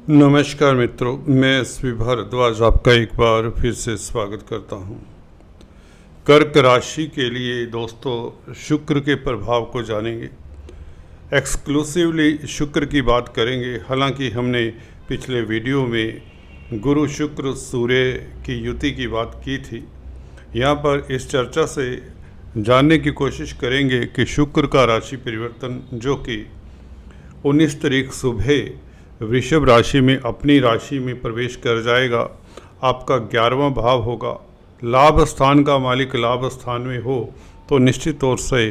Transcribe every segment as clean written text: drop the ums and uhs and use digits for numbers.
नमस्कार मित्रों, मैं एसवी भारद्वाज आपका एक बार फिर से स्वागत करता हूं। कर्क राशि के लिए दोस्तों शुक्र के प्रभाव को जानेंगे। एक्सक्लूसिवली शुक्र की बात करेंगे। हालांकि हमने पिछले वीडियो में गुरु शुक्र सूर्य की युति की बात की थी। यहाँ पर इस चर्चा से जानने की कोशिश करेंगे कि शुक्र का राशि परिवर्तन जो कि 19 तारीख सुबह वृषभ राशि में अपनी राशि में प्रवेश कर जाएगा। आपका 11वां भाव होगा। लाभ स्थान का मालिक लाभ स्थान में हो तो निश्चित तौर से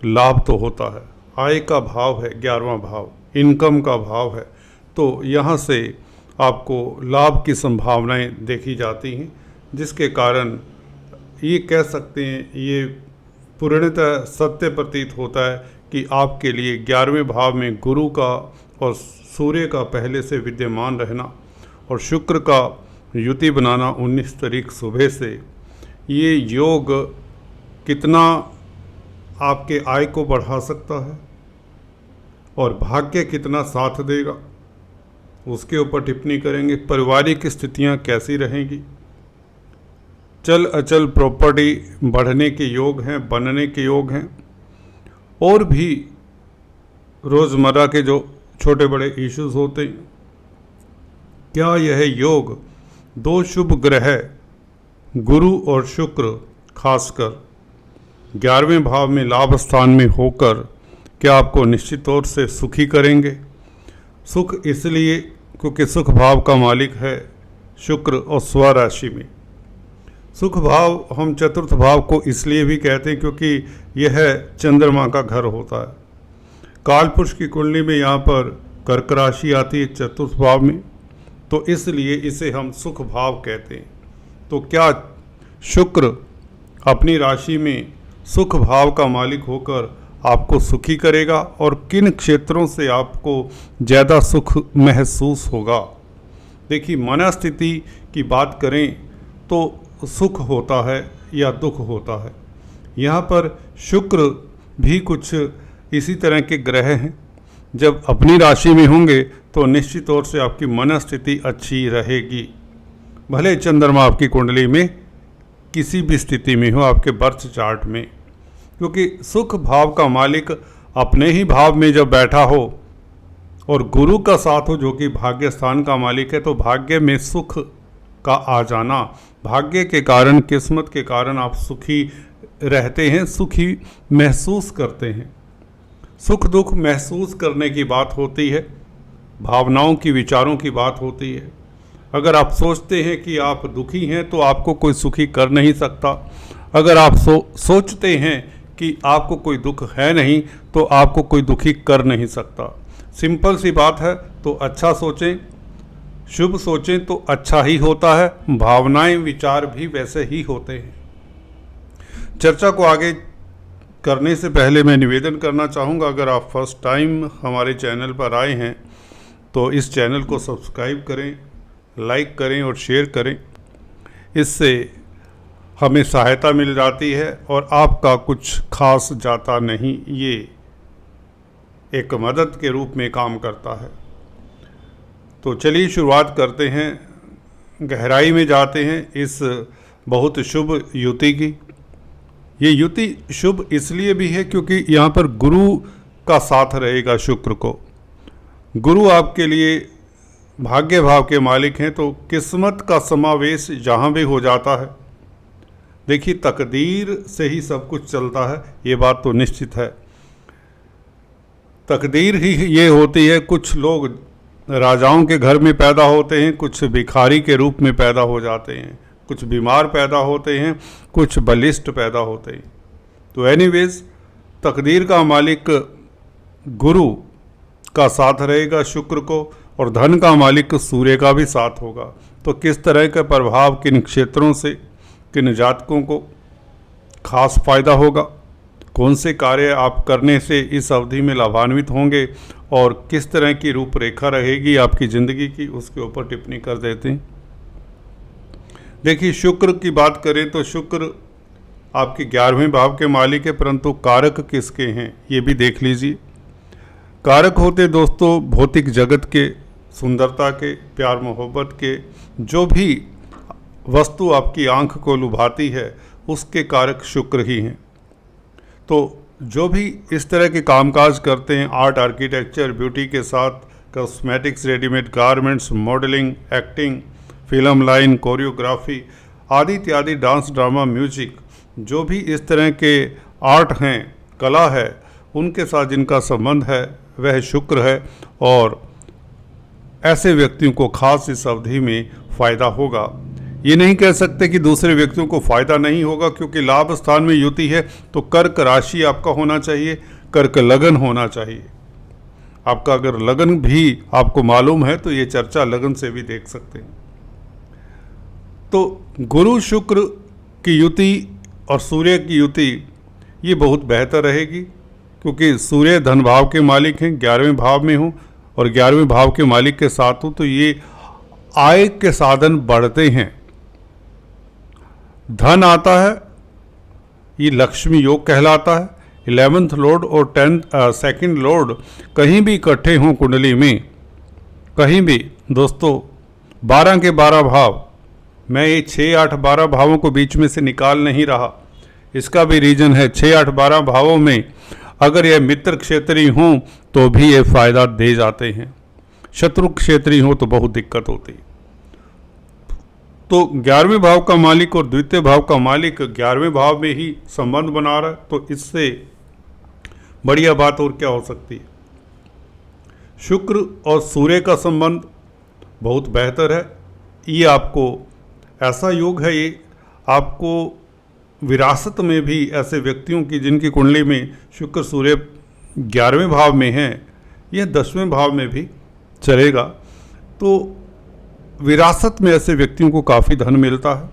लाभ तो होता है। आय का भाव है 11वां भाव, इनकम का भाव है, तो यहाँ से आपको लाभ की संभावनाएं देखी जाती हैं, जिसके कारण ये कह सकते हैं, ये पूर्णतः सत्य प्रतीत होता है कि आपके लिए 11वें भाव में गुरु का और सूर्य का पहले से विद्यमान रहना और शुक्र का युति बनाना 19 तारीख सुबह से, ये योग कितना आपके आय को बढ़ा सकता है और भाग्य कितना साथ देगा, उसके ऊपर टिप्पणी करेंगे। पारिवारिक स्थितियां कैसी रहेंगी, चल अचल प्रॉपर्टी बढ़ने के योग हैं, बनने के योग हैं, और भी रोज़मर्रा के जो छोटे बड़े इश्यूज होते हैं। क्या यह योग दो शुभ ग्रह गुरु और शुक्र खासकर 11वें भाव में लाभ स्थान में होकर क्या आपको निश्चित तौर से सुखी करेंगे? सुख इसलिए क्योंकि सुख भाव का मालिक है शुक्र और स्वराशि में। सुख भाव हम चतुर्थ भाव को इसलिए भी कहते हैं क्योंकि यह चंद्रमा का घर होता है। कालपुरुष की कुंडली में यहाँ पर कर्क राशि आती है चतुर्थ भाव में, तो इसलिए इसे हम सुख भाव कहते हैं। तो क्या शुक्र अपनी राशि में सुख भाव का मालिक होकर आपको सुखी करेगा और किन क्षेत्रों से आपको ज़्यादा सुख महसूस होगा? देखिए, मनस्थिति की बात करें तो सुख होता है या दुख होता है। यहाँ पर शुक्र भी कुछ इसी तरह के ग्रह हैं। जब अपनी राशि में होंगे तो निश्चित तौर से आपकी मनस्थिति अच्छी रहेगी, भले चंद्रमा आपकी कुंडली में किसी भी स्थिति में हो, आपके बर्थ चार्ट में, क्योंकि सुख भाव का मालिक अपने ही भाव में जब बैठा हो और गुरु का साथ हो जो कि भाग्य स्थान का मालिक है, तो भाग्य में सुख का आ जाना, भाग्य के कारण, किस्मत के कारण आप सुखी रहते हैं, सुखी महसूस करते हैं। सुख दुख महसूस करने की बात होती है, भावनाओं की, विचारों की बात होती है। अगर आप सोचते हैं कि आप दुखी हैं तो आपको कोई सुखी कर नहीं सकता। अगर आप सोचते हैं कि आपको कोई दुख है नहीं तो आपको कोई दुखी कर नहीं सकता। सिंपल सी बात है। तो अच्छा सोचें, शुभ सोचें तो अच्छा ही होता है। भावनाएं, विचार भी वैसे ही होते हैं। चर्चा को आगे करने से पहले मैं निवेदन करना चाहूँगा, अगर आप फर्स्ट टाइम हमारे चैनल पर आए हैं तो इस चैनल को सब्सक्राइब करें, लाइक करें और शेयर करें। इससे हमें सहायता मिल जाती है और आपका कुछ खास जाता नहीं, ये एक मदद के रूप में काम करता है। तो चलिए शुरुआत करते हैं, गहराई में जाते हैं इस बहुत शुभ युति की। ये युति शुभ इसलिए भी है क्योंकि यहाँ पर गुरु का साथ रहेगा शुक्र को। गुरु आपके लिए भाग्य भाव के मालिक हैं, तो किस्मत का समावेश जहाँ भी हो जाता है। देखिए, तकदीर से ही सब कुछ चलता है, ये बात तो निश्चित है। तकदीर ही ये होती है। कुछ लोग राजाओं के घर में पैदा होते हैं, कुछ भिखारी के रूप में पैदा हो जाते हैं, कुछ बीमार पैदा होते हैं, कुछ बलिष्ठ पैदा होते हैं। तो एनीवेज, तकदीर का मालिक गुरु का साथ रहेगा शुक्र को, और धन का मालिक सूर्य का भी साथ होगा। तो किस तरह का प्रभाव किन क्षेत्रों से किन जातकों को खास फायदा होगा, कौन से कार्य आप करने से इस अवधि में लाभान्वित होंगे और किस तरह की रूपरेखा रहेगी आपकी ज़िंदगी की, उसके ऊपर टिप्पणी कर देते हैं। देखिए, शुक्र की बात करें तो शुक्र आपके 11वें भाव के मालिक है, परंतु कारक किसके हैं ये भी देख लीजिए। कारक होते दोस्तों भौतिक जगत के, सुंदरता के, प्यार मोहब्बत के, जो भी वस्तु आपकी आंख को लुभाती है उसके कारक शुक्र ही हैं। तो जो भी इस तरह के कामकाज करते हैं, आर्ट, आर्किटेक्चर, ब्यूटी के साथ cosmetics, readymade garments, modelling, acting, film line, choreography आदि इत्यादि, डांस, ड्रामा, म्यूजिक, जो भी इस तरह के आर्ट हैं, कला है, उनके साथ जिनका संबंध है वह शुक्र है। और ऐसे व्यक्तियों को खास इस अवधि में फ़ायदा होगा। ये नहीं कह सकते कि दूसरे व्यक्तियों को फ़ायदा नहीं होगा, क्योंकि लाभ स्थान में युति है तो कर्क राशि आपका होना चाहिए, कर्क लगन होना चाहिए। आपका अगर लगन भी आपको मालूम है तो ये चर्चा लगन से भी देख सकते हैं। तो गुरु शुक्र की युति और सूर्य की युति ये बहुत बेहतर रहेगी, क्योंकि सूर्य धन भाव के मालिक हैं, 11वें भाव में हूँ और 11वें भाव के मालिक के साथ हूँ, तो ये आय के साधन बढ़ते हैं, धन आता है, ये लक्ष्मी योग कहलाता है। 11th लॉर्ड और 2nd लॉर्ड कहीं भी इकट्ठे हों कुंडली में, कहीं भी दोस्तों, 12 के 12 भाव, मैं ये 6, 8, 12 भावों को बीच में से निकाल नहीं रहा। इसका भी रीजन है, 6, 8, 12 भावों में अगर ये मित्र क्षेत्रीय हों तो भी ये फायदा दे जाते हैं, शत्रु क्षेत्रीय हो तो बहुत दिक्कत होती है। तो 11वें भाव का मालिक और द्वितीय भाव का मालिक 11वें भाव में ही संबंध बना रहा है, तो इससे बढ़िया बात और क्या हो सकती है। शुक्र और सूर्य का संबंध बहुत बेहतर है। ये आपको ऐसा योग है, ये आपको विरासत में भी ऐसे व्यक्तियों की जिनकी कुंडली में शुक्र सूर्य 11वें भाव में हैं, यह 10वें भाव में भी चलेगा, तो विरासत में ऐसे व्यक्तियों को काफ़ी धन मिलता है,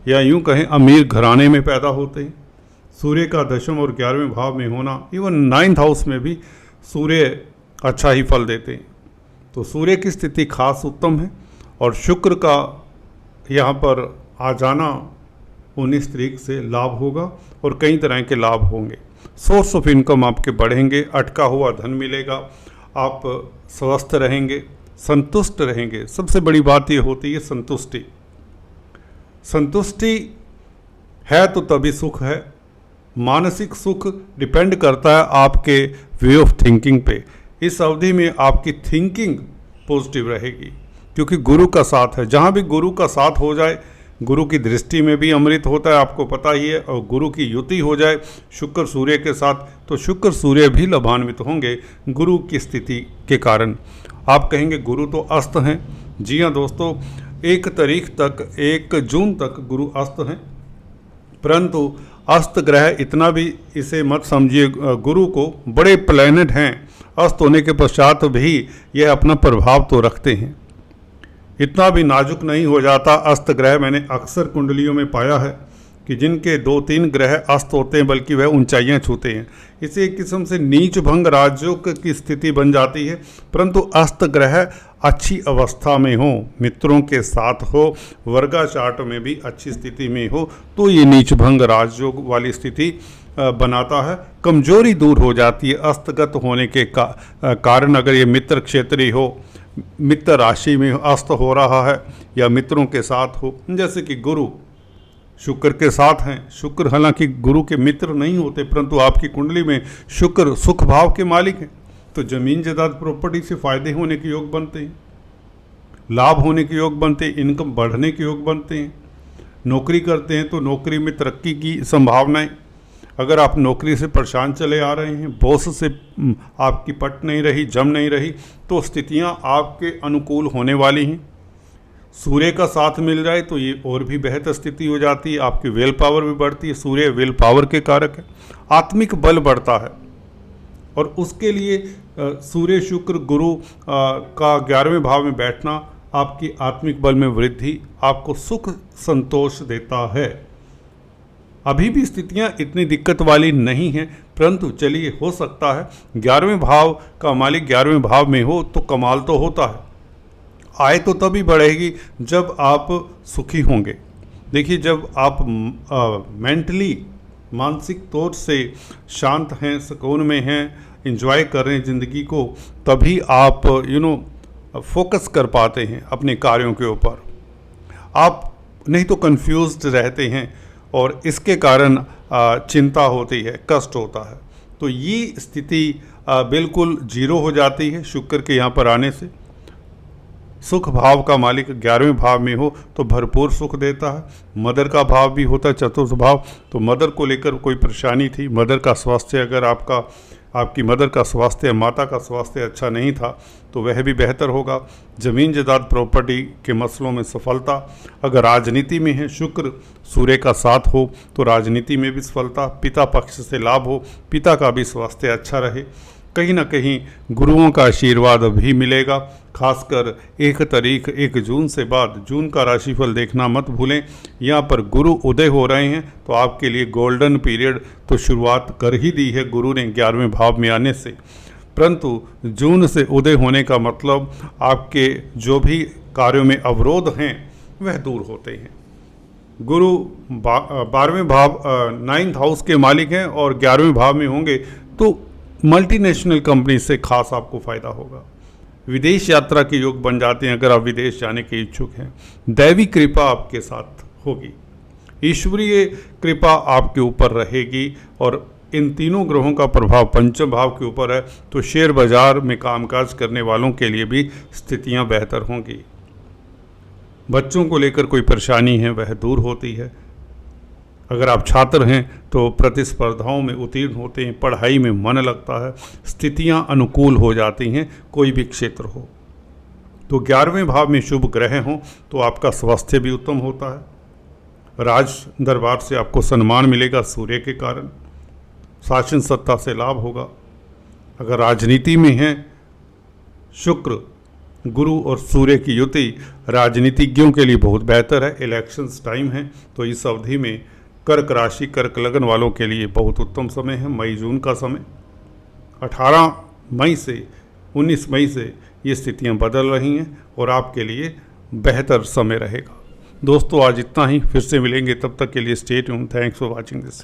या यूं कहें अमीर घराने में पैदा होते हैं। सूर्य का 10वें और 11वें भाव में होना, इवन 9th हाउस में भी सूर्य अच्छा ही फल देते हैं। तो सूर्य की स्थिति खास उत्तम है, और शुक्र का यहाँ पर आ जाना 19 तारीख से लाभ होगा, और कई तरह के लाभ होंगे। सोर्स ऑफ इनकम आपके बढ़ेंगे, अटका हुआ धन मिलेगा, आप स्वस्थ रहेंगे, संतुष्ट रहेंगे। सबसे बड़ी बात ये होती है संतुष्टि। संतुष्टि है तो तभी सुख है। मानसिक सुख डिपेंड करता है आपके वे ऑफ थिंकिंग पे। इस अवधि में आपकी थिंकिंग पॉजिटिव रहेगी, क्योंकि गुरु का साथ है। जहाँ भी गुरु का साथ हो जाए, गुरु की दृष्टि में भी अमृत होता है, आपको पता ही है, और गुरु की युति हो जाए शुक्र सूर्य के साथ, तो शुक्र सूर्य भी लाभान्वित होंगे गुरु की स्थिति के कारण। आप कहेंगे गुरु तो अस्त हैं। जी हाँ दोस्तों, 1 तारीख तक, 1 जून तक गुरु अस्त हैं, परंतु अस्त ग्रह इतना भी इसे मत समझिए, गुरु को बड़े प्लैनेट हैं, अस्त होने के पश्चात भी यह अपना प्रभाव तो रखते हैं, इतना भी नाजुक नहीं हो जाता अस्त ग्रह। मैंने अक्सर कुंडलियों में पाया है कि जिनके 2-3 ग्रह अस्त होते हैं, बल्कि वह ऊंचाइयां छूते हैं। इसे एक किस्म से नीच भंग राजयोग की स्थिति बन जाती है। परंतु अस्त ग्रह अच्छी अवस्था में हो, मित्रों के साथ हो, वर्गा चार्ट में भी अच्छी स्थिति में हो, तो ये नीच भंग राजयोग वाली स्थिति बनाता है। कमजोरी दूर हो जाती है अस्तगत होने के कारण। अगर ये मित्र क्षेत्रीय हो, मित्र राशि में अस्त हो रहा है, या मित्रों के साथ हो, जैसे कि गुरु शुक्र के साथ हैं। शुक्र हालांकि गुरु के मित्र नहीं होते, परंतु आपकी कुंडली में शुक्र सुख भाव के मालिक हैं, तो जमीन जायदाद प्रॉपर्टी से फायदे होने के योग बनते हैं, लाभ होने के योग बनते हैं, इनकम बढ़ने के योग बनते हैं। नौकरी करते हैं तो नौकरी में तरक्की की संभावनाएं। अगर आप नौकरी से परेशान चले आ रहे हैं, बॉस से आपकी पट नहीं रही, जम नहीं रही, तो स्थितियां आपके अनुकूल होने वाली हैं। सूर्य का साथ मिल जाए तो ये और भी बेहतर स्थिति हो जाती है, आपकी विल पावर भी बढ़ती है। सूर्य विल पावर के कारक है, आत्मिक बल बढ़ता है, और उसके लिए सूर्य शुक्र गुरु का 11वें भाव में बैठना आपकी आत्मिक बल में वृद्धि, आपको सुख संतोष देता है। अभी भी स्थितियां इतनी दिक्कत वाली नहीं हैं, परंतु चलिए, हो सकता है 11वें भाव का मालिक 11वें भाव में हो तो कमाल तो होता है। आय तो तभी बढ़ेगी जब आप सुखी होंगे। देखिए, जब आप मेंटली, मानसिक तौर से शांत हैं, सुकून में हैं, एंजॉय कर रहे हैं ज़िंदगी को, तभी आप फोकस कर पाते हैं अपने कार्यों के ऊपर। आप नहीं तो कंफ्यूज्ड रहते हैं और इसके कारण चिंता होती है, कष्ट होता है। तो ये स्थिति बिल्कुल जीरो हो जाती है शुक्र के यहाँ पर आने से। सुख भाव का मालिक 11वें भाव में हो तो भरपूर सुख देता है। मदर का भाव भी होता है चतुर्थ भाव, तो मदर को लेकर कोई परेशानी थी, मदर का स्वास्थ्य अगर आपकी मदर का स्वास्थ्य, माता का स्वास्थ्य अच्छा नहीं था तो वह भी बेहतर होगा। ज़मीन जायदाद प्रॉपर्टी के मसलों में सफलता। अगर राजनीति में है, शुक्र सूर्य का साथ हो तो राजनीति में भी सफलता। पिता पक्ष से लाभ हो, पिता का भी स्वास्थ्य अच्छा रहे। कहीं ना कहीं गुरुओं का आशीर्वाद भी मिलेगा, खासकर 1 जून से बाद। जून का राशिफल देखना मत भूलें। यहाँ पर गुरु उदय हो रहे हैं तो आपके लिए गोल्डन पीरियड तो शुरुआत कर ही दी है गुरु ने 11वें भाव में आने से। परंतु जून से उदय होने का मतलब आपके जो भी कार्यों में अवरोध हैं वह दूर होते हैं। गुरु 12वें भाव 9th हाउस के मालिक हैं और 11वें भाव में होंगे तो मल्टीनेशनल कंपनी से खास आपको फ़ायदा होगा। विदेश यात्रा के योग बन जाते हैं अगर आप विदेश जाने के इच्छुक हैं। दैवी कृपा आपके साथ होगी, ईश्वरीय कृपा आपके ऊपर रहेगी। और इन तीनों ग्रहों का प्रभाव पंचम भाव के ऊपर है तो शेयर बाजार में कामकाज करने वालों के लिए भी स्थितियां बेहतर होंगी। बच्चों को लेकर कोई परेशानी है वह दूर होती है। अगर आप छात्र हैं तो प्रतिस्पर्धाओं में उत्तीर्ण होते हैं, पढ़ाई में मन लगता है, स्थितियां अनुकूल हो जाती हैं कोई भी क्षेत्र हो। तो 11वें भाव में शुभ ग्रह हों तो आपका स्वास्थ्य भी उत्तम होता है। राज दरबार से आपको सम्मान मिलेगा सूर्य के कारण। शासन सत्ता से लाभ होगा। अगर राजनीति में है, शुक्र गुरु और सूर्य की युति राजनीतिज्ञों के लिए बहुत बेहतर है। इलेक्शंस टाइम है तो इस अवधि में कर्क राशि, कर्क लगन वालों के लिए बहुत उत्तम समय है। मई जून का समय 18 मई से 19 मई से ये स्थितियां बदल रही हैं और आपके लिए बेहतर समय रहेगा। दोस्तों आज इतना ही, फिर से मिलेंगे, तब तक के लिए stay tuned. Thanks for watching this.